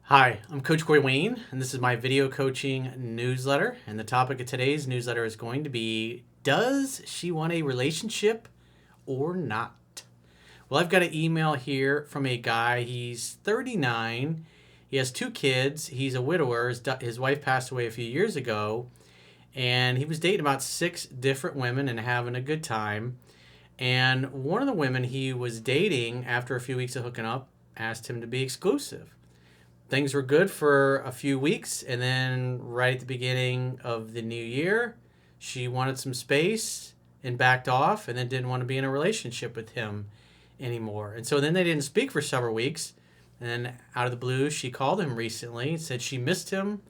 Hi, I'm Coach Corey Wayne, and this is my video coaching newsletter. And the topic of today's newsletter is going to be, does she want a relationship or not? Well, I've got an email here from a guy. He's 39. He has two kids. He's a widower. His wife passed away a few years ago. And he was dating about 6 different women and having a good time. And one of the women he was dating, after a few weeks of hooking up, asked him to be exclusive. Things were good for a few weeks, and then right at the beginning of the new year, she wanted some space and backed off, and then didn't want to be in a relationship with him anymore. And so then they didn't speak for several weeks. And then out of the blue, she called him recently, said she missed him,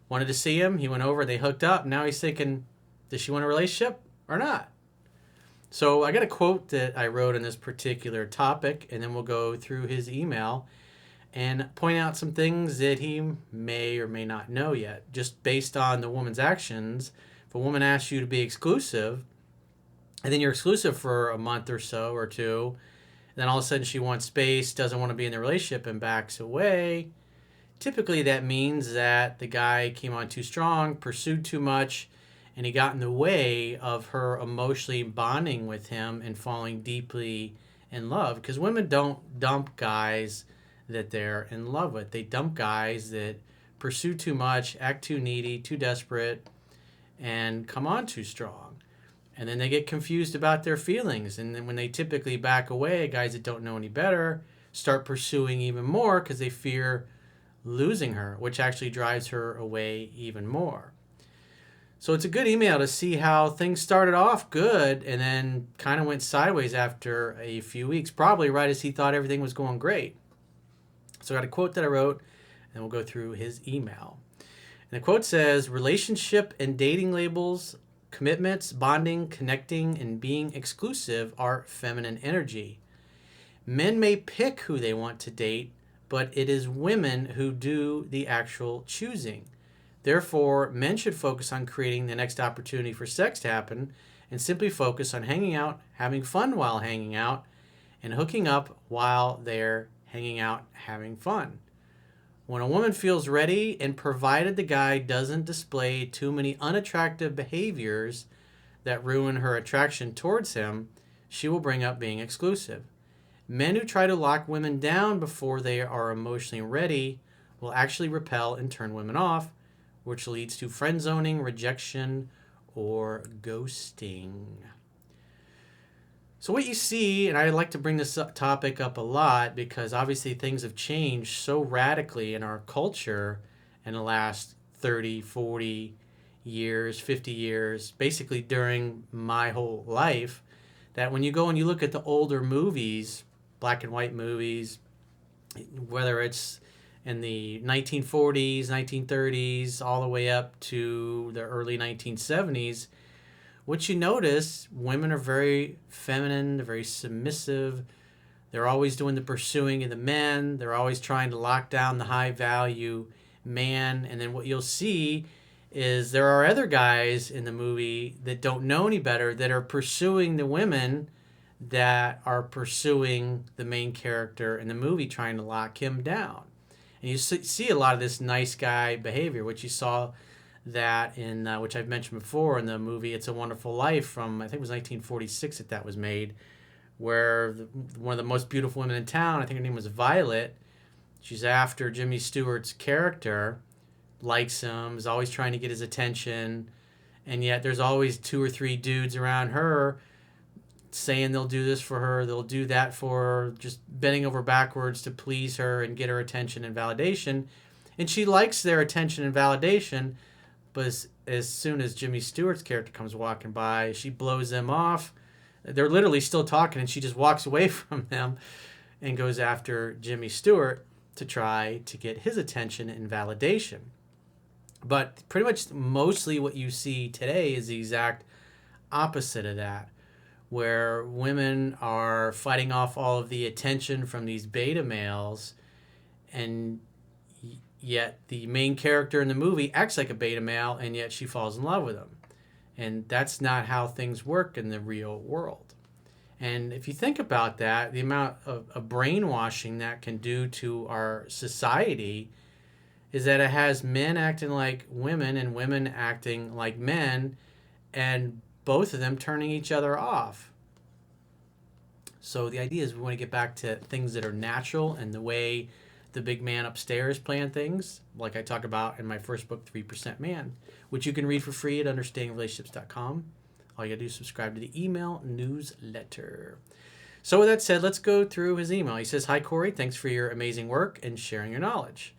wanted to see him. He went over, they hooked up. Now he's thinking, does she want a relationship or not? So I got a quote that I wrote on this particular topic, and then we'll go through his email and point out some things that he may or may not know yet, just based on the woman's actions. If a woman asks you to be exclusive, and then you're exclusive for a month or so or two, and then all of a sudden she wants space, doesn't want to be in the relationship, and backs away, typically that means that the guy came on too strong, pursued too much, and he got in the way of her emotionally bonding with him and falling deeply in love. Because women don't dump guys that they're in love with. They dump guys that pursue too much, act too needy, too desperate, and come on too strong. And then they get confused about their feelings. And then when they typically back away, guys that don't know any better start pursuing even more because they fear losing her, which actually drives her away even more. So it's a good email to see how things started off good and then kind of went sideways after a few weeks, probably right as he thought everything was going great. So I got a quote that I wrote, and we'll go through his email. And the quote says, relationship and dating labels, commitments, bonding, connecting, and being exclusive are feminine energy. Men may pick who they want to date, but it is women who do the actual choosing. Therefore, men should focus on creating the next opportunity for sex to happen and simply focus on hanging out, having fun while hanging out, and hooking up while they're hanging out, having fun. When a woman feels ready, and provided the guy doesn't display too many unattractive behaviors that ruin her attraction towards him, she will bring up being exclusive. Men who try to lock women down before they are emotionally ready will actually repel and turn women off, which leads to friend zoning, rejection, or ghosting. So what you see, and I like to bring this topic up a lot because obviously things have changed so radically in our culture in the last 30, 40 years, 50 years, basically during my whole life, that when you go and you look at the older movies, black and white movies, whether it's in the 1940s, 1930s, all the way up to the early 1970s, what you notice, women are very feminine, they're very submissive, they're always doing the pursuing of the men, they're always trying to lock down the high value man. And then what you'll see is there are other guys in the movie that don't know any better that are pursuing the women that are pursuing the main character in the movie, trying to lock him down. And you see a lot of this nice guy behavior, which you saw that in which I've mentioned before in the movie It's a Wonderful Life from, I think it was 1946 that was made, where one of the most beautiful women in town, I think her name was Violet, she's after Jimmy Stewart's character, likes him, is always trying to get his attention, and yet there's always 2 or 3 dudes around her saying they'll do this for her, they'll do that for her, just bending over backwards to please her and get her attention and validation. And she likes their attention and validation, but as soon as Jimmy Stewart's character comes walking by, she blows them off. They're literally still talking, and she just walks away from them and goes after Jimmy Stewart to try to get his attention and validation. But pretty much mostly what you see today is the exact opposite of that, where women are fighting off all of the attention from these beta males, and yet the main character in the movie acts like a beta male, and yet she falls in love with him. And that's not how things work in the real world. And if you think about that, the amount of brainwashing that can do to our society is that it has men acting like women and women acting like men, and both of them turning each other off. So the idea is we want to get back to things that are natural and the way the big man upstairs plan things, like I talk about in my first book, 3% Man, which you can read for free at understandingrelationships.com. All you gotta do is subscribe to the email newsletter. So with that said, let's go through his email. He says, "Hi Corey, thanks for your amazing work and sharing your knowledge.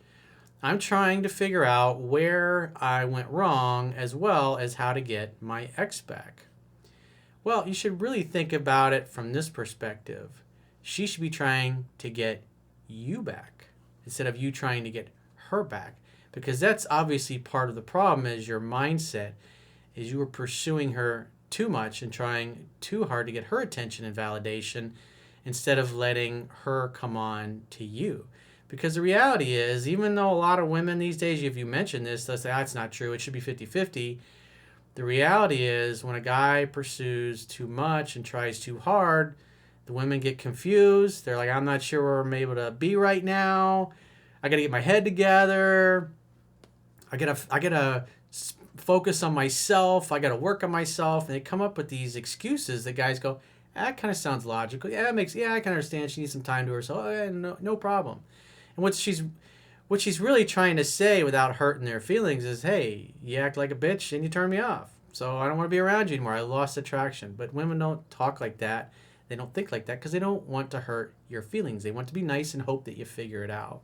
I'm trying to figure out where I went wrong as well as how to get my ex back." Well, you should really think about it from this perspective. She should be trying to get you back instead of you trying to get her back, because that's obviously part of the problem. Is your mindset is you were pursuing her too much and trying too hard to get her attention and validation instead of letting her come on to you. Because the reality is, even though a lot of women these days, if you mention this, they'll say, that's not true, it should be 50-50. The reality is, when a guy pursues too much and tries too hard, the women get confused. They're like, I'm not sure where I'm able to be right now. I got to get my head together. I gotta focus on myself. I got to work on myself. And they come up with these excuses that guys go, that kind of sounds logical. Yeah, I can understand. She needs some time to herself. Oh, yeah, no problem. And what she's really trying to say without hurting their feelings is, hey, you act like a bitch and you turn me off. So I don't want to be around you anymore. I lost attraction. But women don't talk like that. They don't think like that because they don't want to hurt your feelings. They want to be nice and hope that you figure it out.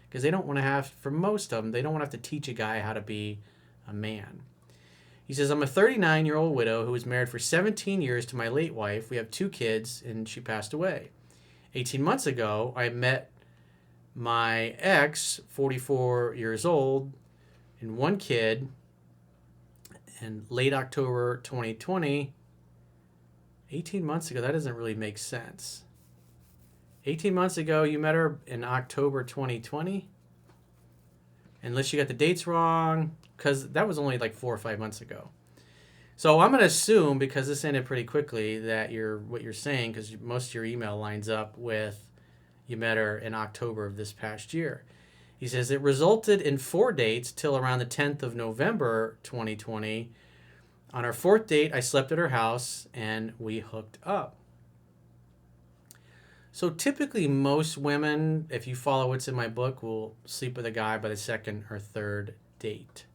Because they don't want to have, for most of them, they don't want to have to teach a guy how to be a man. He says, I'm a 39-year-old widow who was married for 17 years to my late wife. We have 2 kids, and she passed away. 18 months ago, I met my ex, 44 years old, and 1 kid, in late October 2020. 18 months ago, that doesn't really make sense. 18 months ago, you met her in October 2020? Unless you got the dates wrong, because that was only like 4 or 5 months ago. So I'm going to assume, because this ended pretty quickly, that what you're saying, because most of your email lines up with you met her in October of this past year. He says, it resulted in 4 dates till around the 10th of November 2020. On our 4th date, I slept at her house and we hooked up. So typically most women, if you follow what's in my book, will sleep with a guy by the 2nd or 3rd date.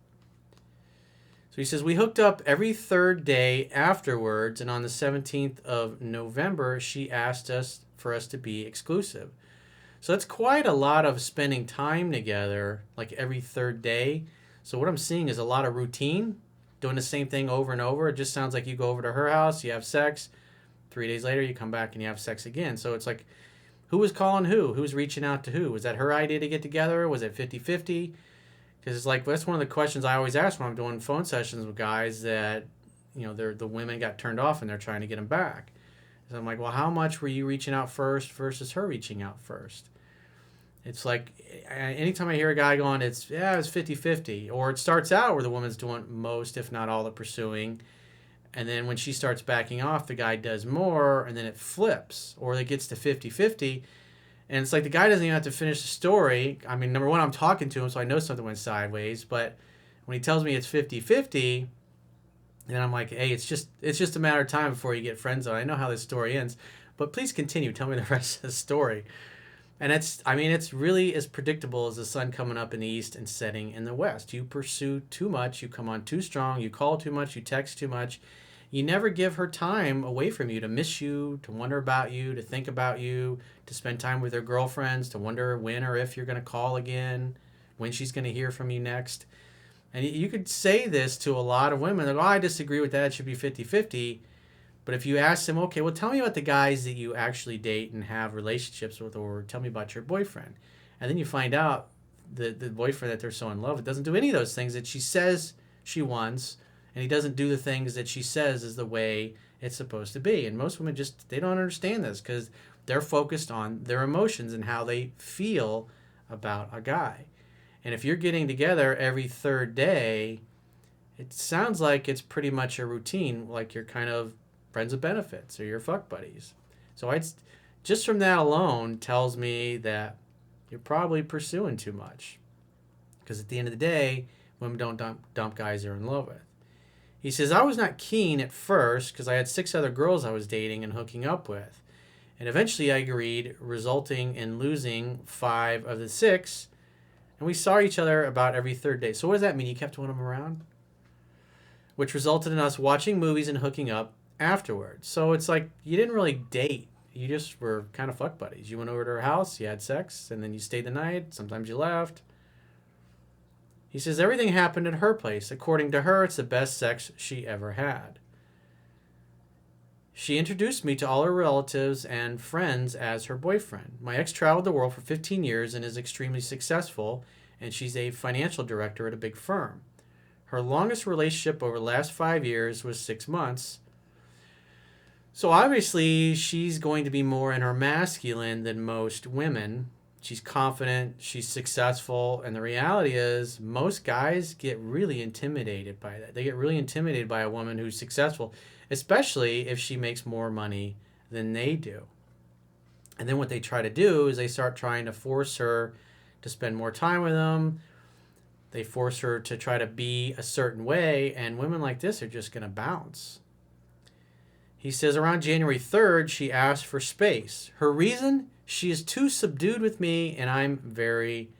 So he says, we hooked up every 3rd day afterwards, and on the 17th of November, she asked us for us to be exclusive. So that's quite a lot of spending time together, like every 3rd day. So what I'm seeing is a lot of routine, doing the same thing over and over. It just sounds like you go over to her house, you have sex. 3 days later, you come back and you have sex again. So it's like, who was calling who? Who was reaching out to who? Was that her idea to get together? Was it 50-50? Because it's like, that's one of the questions I always ask when I'm doing phone sessions with guys that, the women got turned off and they're trying to get them back. So I'm like, well, how much were you reaching out first versus her reaching out first? It's like, anytime I hear a guy going, it's 50-50. Or it starts out where the woman's doing most, if not all, the pursuing. And then when she starts backing off, the guy does more, and then it flips. Or it gets to 50-50. And it's like the guy doesn't even have to finish the story. I mean, number one, I'm talking to him, so I know something went sideways. But when he tells me it's 50-50, then I'm like, hey, it's just a matter of time before you get friend zoned. I know how this story ends. But please continue. Tell me the rest of the story. And it's really as predictable as the sun coming up in the east and setting in the west. You pursue too much. You come on too strong. You call too much. You text too much. You never give her time away from you to miss you, to wonder about you, to think about you, to spend time with her girlfriends, to wonder when or if you're going to call again, when she's going to hear from you next. And you could say this to a lot of women. Like, I disagree with that. It should be 50-50. But if you ask them, okay, well, tell me about the guys that you actually date and have relationships with, or tell me about your boyfriend. And then you find out the boyfriend that they're so in love with doesn't do any of those things that she says she wants, and he doesn't do the things that she says is the way it's supposed to be. And most women they don't understand this because they're focused on their emotions and how they feel about a guy. And if you're getting together every 3rd day, it sounds like it's pretty much a routine, like you're kind of friends with benefits or your fuck buddies. So just from that alone tells me that you're probably pursuing too much. Because at the end of the day, women don't dump guys they're in love with. He says, I was not keen at first because I had 6 other girls I was dating and hooking up with. And eventually I agreed, resulting in losing 5 of the 6. And we saw each other about every third day. So what does that mean? You kept one of them around? Which resulted in us watching movies and hooking up afterwards. So it's like you didn't really date. You just were kind of fuck buddies. You went over to her house, you had sex, and then you stayed the night. Sometimes you left. He says everything happened at her place. According to her, it's the best sex she ever had. She introduced me to all her relatives and friends as her boyfriend. My ex traveled the world for 15 years and is extremely successful, and she's a financial director at a big firm. Her longest relationship over the last 5 years was 6 months. So obviously, she's going to be more in her masculine than most women. She's confident, she's successful, and the reality is most guys get really intimidated by that. They get really intimidated by a woman who's successful, especially if she makes more money than they do. And then what they try to do is they start trying to force her to spend more time with them. They force her to try to be a certain way, and women like this are just going to bounce. He says around January 3rd, she asked for space. Her reason? She is too subdued with me, and I'm very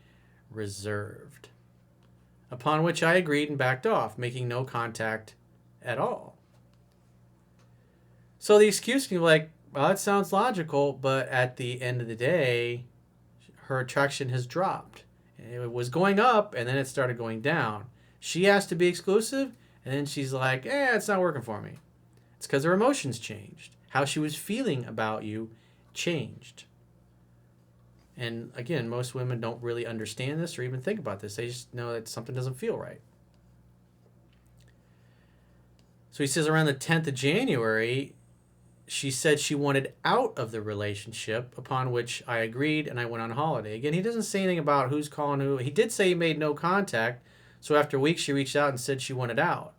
reserved. Upon which I agreed and backed off, making no contact at all. So the excuse can be like, well, that sounds logical, but at the end of the day, her attraction has dropped. It was going up, and then it started going down. She asked to be exclusive, and then she's like, it's not working for me. It's because her emotions changed. How she was feeling about you changed. And again, most women don't really understand this or even think about this. They just know that something doesn't feel right. So he says around the 10th of January, she said she wanted out of the relationship, upon which I agreed and I went on holiday. Again, he doesn't say anything about who's calling who. He did say he made no contact. So after a week, she reached out and said she wanted out.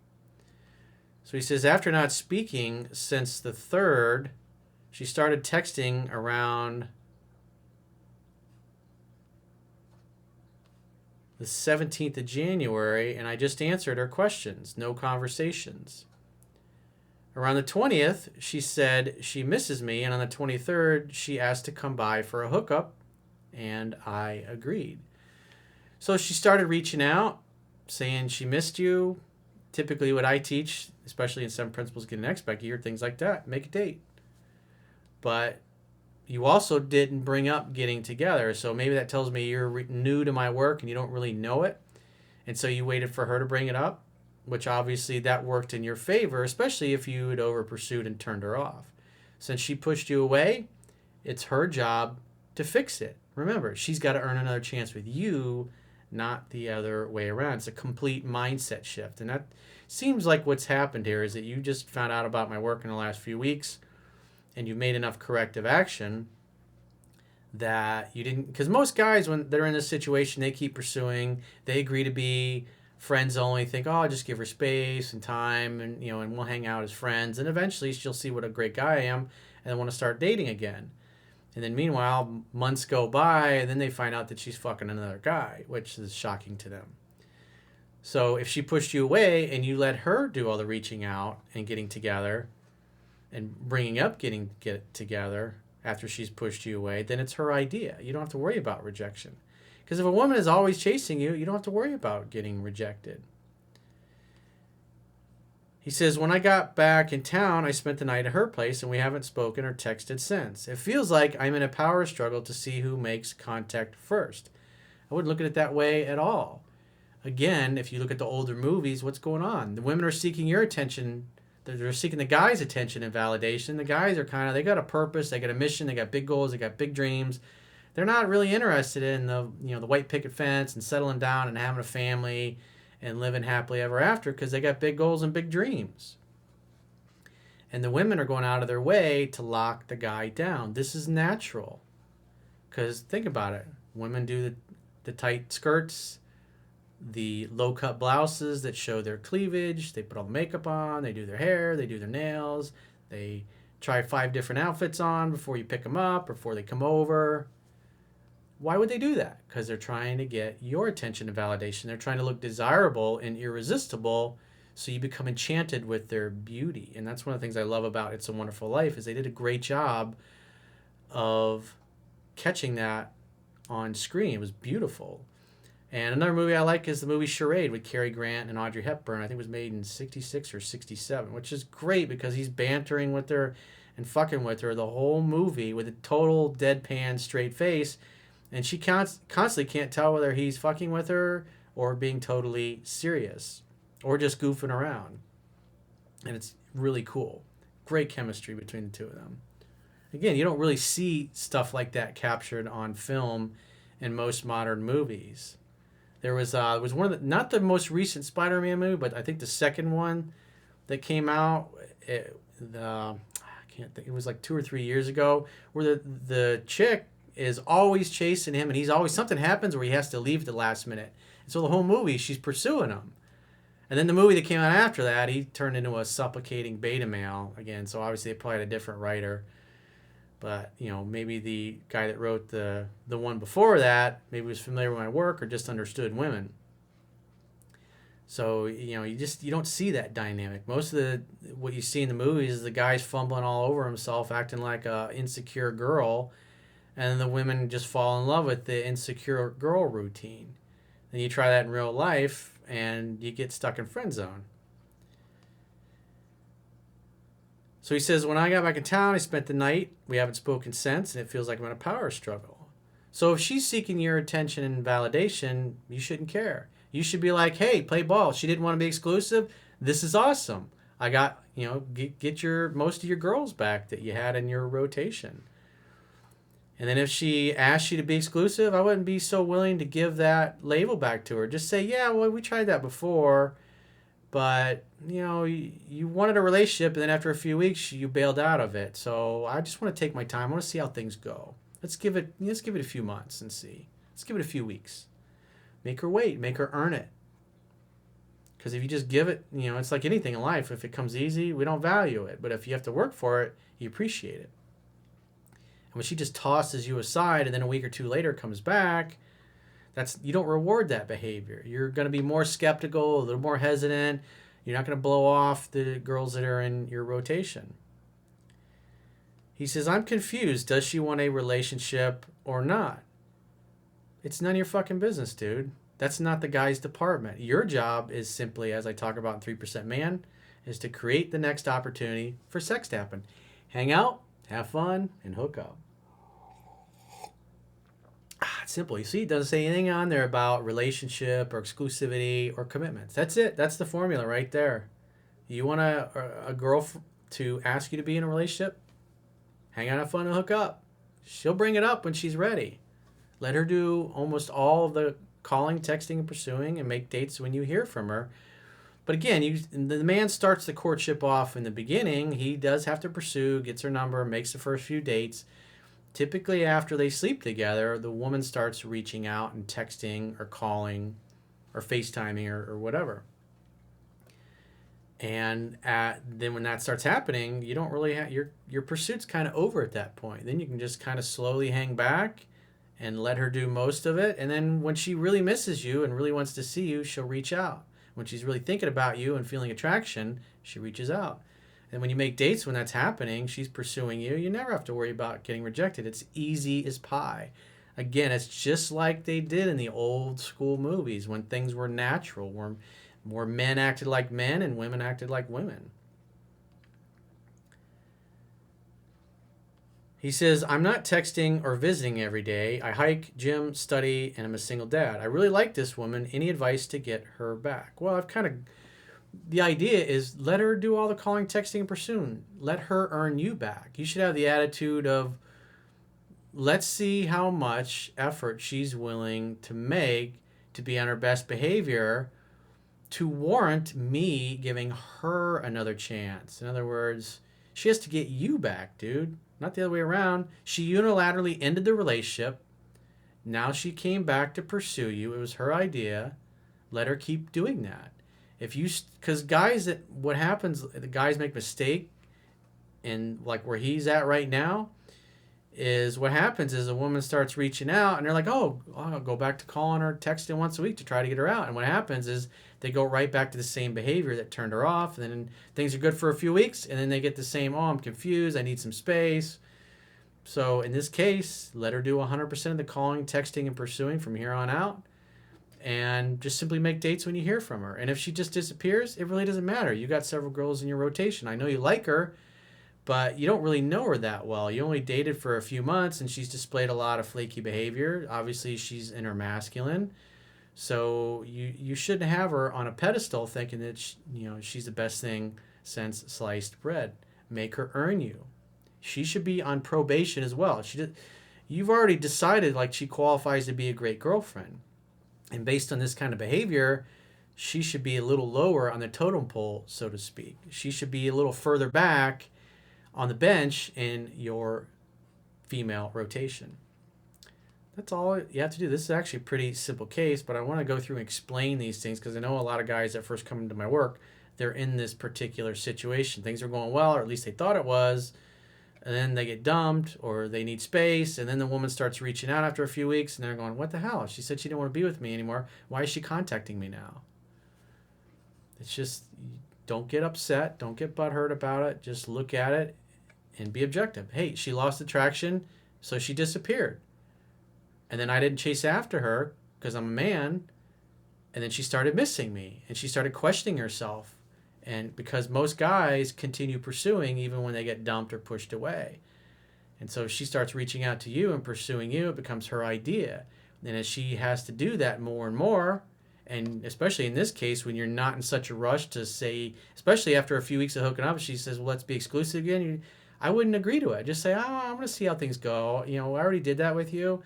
So he says after not speaking since the 3rd, she started texting around the 17th of January, and I just answered her questions. No conversations. Around the 20th, she said she misses me, and on the 23rd, she asked to come by for a hookup, and I agreed. So she started reaching out, saying she missed you. Typically what I teach, especially in 7 Principles Get an Expect Year, things like that, make a date. But you also didn't bring up getting together, so maybe that tells me you're new to my work and you don't really know it, and so you waited for her to bring it up, which obviously that worked in your favor, especially if you had over pursued and turned her off. Since she pushed you away, it's her job to fix it. Remember, she's got to earn another chance with you, not the other way around. It's a complete mindset shift, and that seems like what's happened here is that you just found out about my work in the last few weeks, and you made enough corrective action that you didn't, because most guys, when they're in this situation, they keep pursuing, they agree to be friends only, think, oh, I'll just give her space and time, and and we'll hang out as friends, and eventually she'll see what a great guy I am and then want to start dating again. And then meanwhile, months go by, and then they find out that she's fucking another guy, which is shocking to them. So if she pushed you away and you let her do all the reaching out and getting together and bringing up get together after she's pushed you away, then it's her idea. You don't have to worry about rejection. Because if a woman is always chasing you, you don't have to worry about getting rejected. He says, when I got back in town, I spent the night at her place, and we haven't spoken or texted since. It feels like I'm in a power struggle to see who makes contact first. I wouldn't look at it that way at all. Again, if you look at the older movies, what's going on? The women are seeking your attention. They're seeking the guy's attention and validation. The guys are they got a purpose, they got a mission, they got big goals, they got big dreams. They're not really interested in the white picket fence and settling down and having a family and living happily ever after, because they got big goals and big dreams. And the women are going out of their way to lock the guy down. This is natural. Because think about it. Women do the tight skirts, the low-cut blouses that show their cleavage. They put all the makeup on. They do their hair. They do their nails. They try 5 different outfits on before you pick them up, before they come over. Why would they do that? Because they're trying to get your attention and validation. They're trying to look desirable and irresistible, so you become enchanted with their beauty. And that's one of the things I love about It's a Wonderful Life is they did a great job of catching that on screen. It was beautiful. And another movie I like is the movie Charade with Cary Grant and Audrey Hepburn. I think it was made in 66 or 67, which is great because he's bantering with her and fucking with her the whole movie with a total deadpan straight face. And she constantly can't tell whether he's fucking with her or being totally serious or just goofing around. And it's really cool. Great chemistry between the two of them. Again, you don't really see stuff like that captured on film in most modern movies. There was one of the, not the most recent Spider-Man movie, but I think the second one that came out. I can't think. It was like 2 or 3 years ago, where the chick is always chasing him, and he's always something happens where he has to leave at the last minute. And so the whole movie, she's pursuing him. And then the movie that came out after that, he turned into a supplicating beta male again. So obviously they probably had a different writer. But, you know, maybe the guy that wrote the one before that maybe was familiar with my work or just understood women. So, you know, you don't see that dynamic. Most of what you see in the movies is the guy's fumbling all over himself, acting like a insecure girl, and the women just fall in love with the insecure girl routine. Then you try that in real life, and you get stuck in friend zone. So he says, when I got back in town, I spent the night. We haven't spoken since, and it feels like I'm in a power struggle. So if she's seeking your attention and validation, you shouldn't care. You should be like, hey, play ball. She didn't want to be exclusive. This is awesome. I got, get most of your girls back that you had in your rotation. And then if she asked you to be exclusive, I wouldn't be so willing to give that label back to her. Just say, yeah, well, we tried that before. But, you wanted a relationship, and then after a few weeks, you bailed out of it. So I just want to take my time. I want to see how things go. Let's give it a few months and see. Let's give it a few weeks. Make her wait. Make her earn it. Because if you just give it, it's like anything in life. If it comes easy, we don't value it. But if you have to work for it, you appreciate it. And when she just tosses you aside and then a week or two later comes back, you don't reward that behavior. You're going to be more skeptical, a little more hesitant. You're not going to blow off the girls that are in your rotation. He says, I'm confused. Does she want a relationship or not? It's none of your fucking business, dude. That's not the guy's department. Your job is simply, as I talk about in 3% Man, is to create the next opportunity for sex to happen. Hang out, have fun, and hook up. It's simple. You see, it doesn't say anything on there about relationship or exclusivity or commitments. That's it. That's the formula right there. You want a girl to ask you to be in a relationship? Hang out, have fun, and hook up. She'll bring it up when she's ready. Let her do almost all of the calling, texting, and pursuing, and make dates when you hear from her. But again, the man starts the courtship off in the beginning. He does have to pursue, gets her number, makes the first few dates. Typically, after they sleep together, the woman starts reaching out and texting or calling or FaceTiming or whatever. And then when that starts happening, you don't really have your pursuit's kind of over at that point. Then you can just kind of slowly hang back and let her do most of it. And then when she really misses you and really wants to see you, she'll reach out. When she's really thinking about you and feeling attraction, she reaches out. And when you make dates when that's happening, she's pursuing you, you never have to worry about getting rejected. It's easy as pie. Again, it's just like they did in the old school movies when things were natural, where men acted like men and women acted like women. He says, I'm not texting or visiting every day. I hike, gym, study, and I'm a single dad. I really like this woman. Any advice to get her back? Well, the idea is let her do all the calling, texting, and pursuing. Let her earn you back. You should have the attitude of, let's see how much effort she's willing to make to be on her best behavior to warrant me giving her another chance. In other words, she has to get you back, dude. Not the other way around. She unilaterally ended the relationship. Now she came back to pursue you. It was her idea. Let her keep doing that. Because what happens, the guys make mistake, and like where he's at right now, is what happens is a woman starts reaching out and they're like, oh, I'll go back to calling her, texting once a week to try to get her out. And what happens is they go right back to the same behavior that turned her off. And then things are good for a few weeks. And then they get the same, oh, I'm confused. I need some space. So in this case, let her do 100% of the calling, texting, and pursuing from here on out. And just simply make dates when you hear from her. And if she just disappears, it really doesn't matter. You got several girls in your rotation. I know you like her, but you don't really know her that well. You only dated for a few months, and she's displayed a lot of flaky behavior. Obviously, she's in her masculine. So you shouldn't have her on a pedestal thinking that she's the best thing since sliced bread. Make her earn you. She should be on probation as well. You've already decided like she qualifies to be a great girlfriend. And based on this kind of behavior, she should be a little lower on the totem pole, so to speak. She should be a little further back on the bench in your female rotation. That's all you have to do. This is actually a pretty simple case, but I want to go through and explain these things because I know a lot of guys that first come into my work, they're in this particular situation. Things are going well, or at least they thought it was, and then they get dumped or they need space, and then the woman starts reaching out after a few weeks, and they're going, what the hell? She said she didn't want to be with me anymore. Why is she contacting me now? It's just, don't get upset. Don't get butthurt about it. Just look at it and be objective. Hey, she lost attraction, so she disappeared. And then I didn't chase after her because I'm a man, and then she started missing me, and she started questioning herself. And because most guys continue pursuing even when they get dumped or pushed away. And so she starts reaching out to you and pursuing you. It becomes her idea. And as she has to do that more and more, and especially in this case, when you're not in such a rush to say, especially after a few weeks of hooking up, she says, well, let's be exclusive again. I wouldn't agree to it. Just say, I'm going to see how things go. I already did that with you.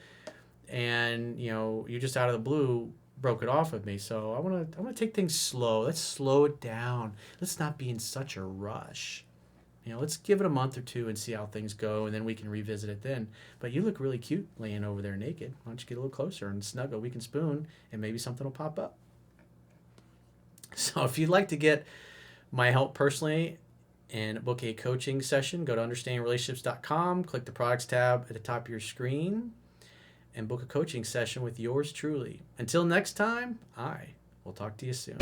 And, you just out of the blue broke it off with me. So I want to take things slow. Let's slow it down. Let's not be in such a rush. Let's give it a month or two and see how things go, and then we can revisit it then. But you look really cute laying over there naked. Why don't you get a little closer and snuggle? We can spoon, and maybe something will pop up. So if you'd like to get my help personally and book a coaching session, go to understandingrelationships.com, click the products tab at the top of your screen, and book a coaching session with yours truly. Until next time, I will talk to you soon.